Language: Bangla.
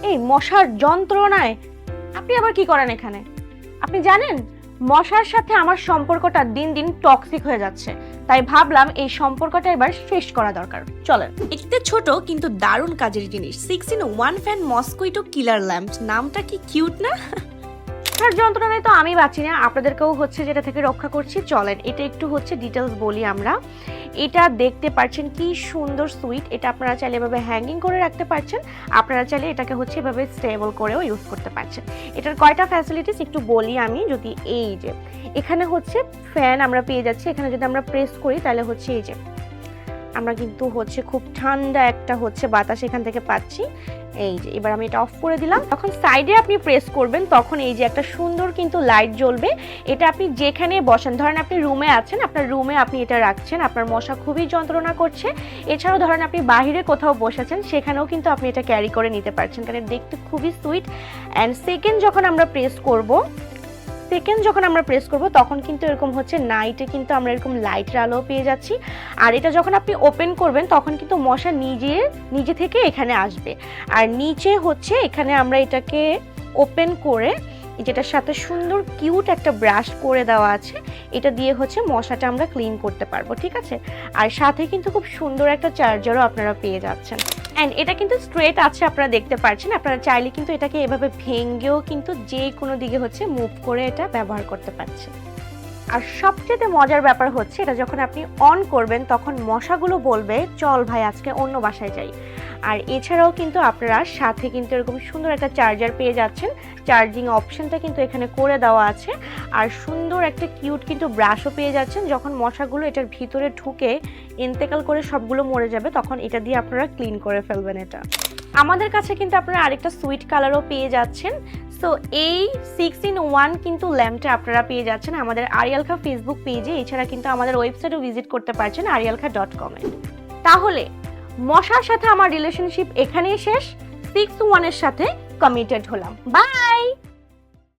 এই মশার যন্ত্রণায় আপনি আবার কি করেন এখানে? আপনি জানেন মশার সাথে আমার সম্পর্কটা দিন দিন টক্সিক হয়ে যাচ্ছে, তাই ভাবলাম এই সম্পর্কটা এবার শেষ করা দরকার। চলেন। একটি ছোট কিন্তু দারুণ কাজের জিনিস 6-in-1 ফ্যান মসকুইটো কিলার ল্যাম্প। নামটা কি কিউট না? মশার যন্ত্রণায় তো আমি বাঁচি না, আপনাদেরকেও হচ্ছে যেটা থেকে রক্ষা করছি। চলেন এটা একটু হচ্ছে ডিটেলস বলি আমরা। এটা দেখতে পাচ্ছেন কি সুন্দর সুইট, এটা আপনারা চাইলে এভাবে হ্যাঙ্গিং করে রাখতে পারছেন, আপনারা চাইলে এটাকে হচ্ছে এভাবে স্টেবল করেও ইউজ করতে পারছেন। এটার কয়টা ফ্যাসিলিটিস একটু বলি আমি। যদি এই যে এখানে হচ্ছে ফ্যান আমরা পেয়ে যাচ্ছি, এখানে যদি আমরা প্রেস করি তাহলে হচ্ছে এই যে আমরা কিন্তু হচ্ছে খুব ঠান্ডা একটা হচ্ছে বাতাস এখান থেকে পাচ্ছি। এই যে এবার আমি এটা অফ করে দিলাম। তখন সাইডে আপনি প্রেস করবেন, তখন এই যে একটা সুন্দর কিন্তু লাইট জ্বলবে। এটা আপনি যেখানে বসেন, ধরেন আপনি রুমে আছেন, আপনার রুমে আপনি এটা রাখছেন, আপনার মশা খুবই যন্ত্রণা করছে, এছাড়াও ধরেন আপনি বাহিরে কোথাও বসেছেন, সেখানেও কিন্তু আপনি এটা ক্যারি করে নিতে পারছেন, কারণ দেখতে খুবই সুইট। অ্যান্ড সেকেন্ড যখন আমরা প্রেস করব তখন কিন্তু এরকম হচ্ছে নাইটে কিন্তু আমরা এরকম লাইটের আলো পেয়ে যাচ্ছি। আর এটা যখন আপনি ওপেন করবেন তখন কিন্তু মশা নিজে থেকে এখানে আসবে। আর নিচে হচ্ছে এখানে আমরা এটাকে ওপেন করে যেটার সাথে সুন্দর কিউট একটা ব্রাশ করে দেওয়া আছে, এটা দিয়ে হচ্ছে মশাটা আমরা ক্লিন করতে পারবো, ঠিক আছে। আর সাথে কিন্তু খুব সুন্দর একটা চার্জারও আপনারা পেয়ে যাচ্ছেন। অ্যান্ড এটা কিন্তু স্ট্রেট আছে, আপনারা দেখতে পাচ্ছেন। আপনারা চাইলে কিন্তু এটাকে এভাবে ভেঙেও কিন্তু যে কোনো দিকে হচ্ছে মুভ করে এটা ব্যবহার করতে পারছেন। আর সবচেয়ে মজার ব্যাপার হচ্ছে এটা যখন আপনি অন করবেন তখন মশাগুলো বলবে চল ভাই আজকে অন্য বাসায় যাই। আর এছাড়াও কিন্তু আপনারা সাথে কিন্তু এরকম সুন্দর একটা চার্জার পেয়ে যাচ্ছেন, চার্জিং অপশনটা কিন্তু এখানে করে দেওয়া আছে। আর সুন্দর একটা কিউট কিন্তু ব্রাশও পেয়ে যাচ্ছেন, যখন মশাগুলো এটার ভিতরে ঢুকে ইন্তেকাল করে সবগুলো মরে যাবে তখন এটা দিয়ে আপনারা ক্লিন করে ফেলবেন। এটা আমাদের কাছে কিন্তু আপনারা আরেকটা সুইট কালারও পেয়ে যাচ্ছেন। সো এই 6-in-1 কিন্তু ল্যাম্পটা আপনারা পেয়ে যাচ্ছেন আমাদের আরিয়াল খা ফেসবুক পেজে, এছাড়া কিন্তু আমাদের ওয়েবসাইটও ভিজিট করতে পারছেন arialkha.com এ। তাহলে মশার সাথে আমার রিলেশনশিপ এখানেই শেষ, 6-1 এর সাথে কমিটেড হলাম। বাই।